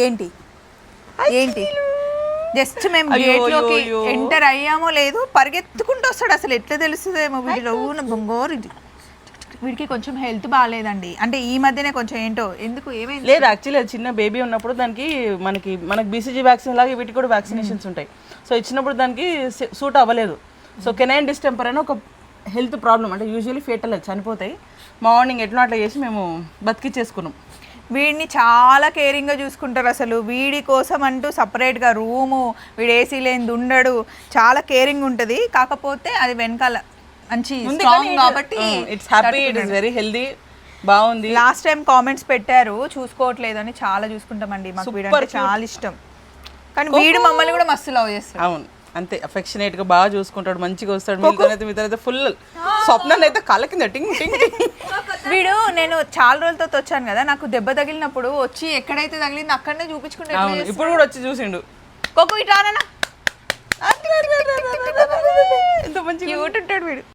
ఏంటి ఏంటి జస్ట్ మేము గేట్లోకి ఎంటర్ అయ్యామో లేదు పరిగెత్తుకుంటూ వస్తాడు. అసలు ఎట్లా తెలుస్తుందేమో వీడిలో బొంగోరు. వీడికి కొంచెం హెల్త్ బాగాలేదండి, అంటే ఈ మధ్యనే కొంచెం ఏంటో ఎందుకు ఏమైంది లేదు. యాక్చువల్లీ చిన్న బేబీ ఉన్నప్పుడు దానికి మనకి బీసీజీ వ్యాక్సిన్ లాగా వీటికి కూడా వ్యాక్సినేషన్స్ ఉంటాయి. సో ఇచ్చినప్పుడు దానికి సూట్ అవ్వలేదు. సో కెనైన్ డిస్టెంపర్ అని ఒక హెల్త్ ప్రాబ్లం, అంటే యూజువల్లీ ఫేటల్ చనిపోతాయి. మార్నింగ్ ఎట్లా అట్లా చేసి మేము బతికిచ్చేసుకున్నాం. వీడిని చాలా కేరింగ్గా చూసుకుంటారు. అసలు వీడి కోసం అంటూ సపరేట్గా రూము, వీడు ఏసీ లేనిది ఉండడు, చాలా కేరింగ్ ఉంటుంది. కాకపోతే అది వెనకాల మంచి స్ట్రాంగ్ కాబట్టి it's happy, it is very healthy, బాగుంది. లాస్ట్ టైం కామెంట్స్ పెట్టారు చూసుకోవట్లేదు అని. చాలా చూసుకుంటామండి, మాకు వీడంటే చాలా ఇష్టం. కానీ వీడు మమ్మల్ని కూడా మస్తు లవ్ చేస్తాడు. అవును, అంతే అఫెక్షనేట్ గా బాగా చూసుకుంటాడు, మంచిగా వస్తాడు. మీతో ఫుల్ స్వప్నాన్ని అయితే కళ్ళ కింద టింగ్ టింగ్. వీడు నేను చాలా రోజులతో వచ్చాను కదా, నాకు దెబ్బ తగిలినప్పుడు వచ్చి ఎక్కడైతే తగిలింది అక్కడనే చూపించుకుంటే ఇప్పుడు కూడా వచ్చి చూసిండు. కోకో ఇటు రానా, ఎంత మంచిగా క్యూట్ ఉంటాడు వీడు.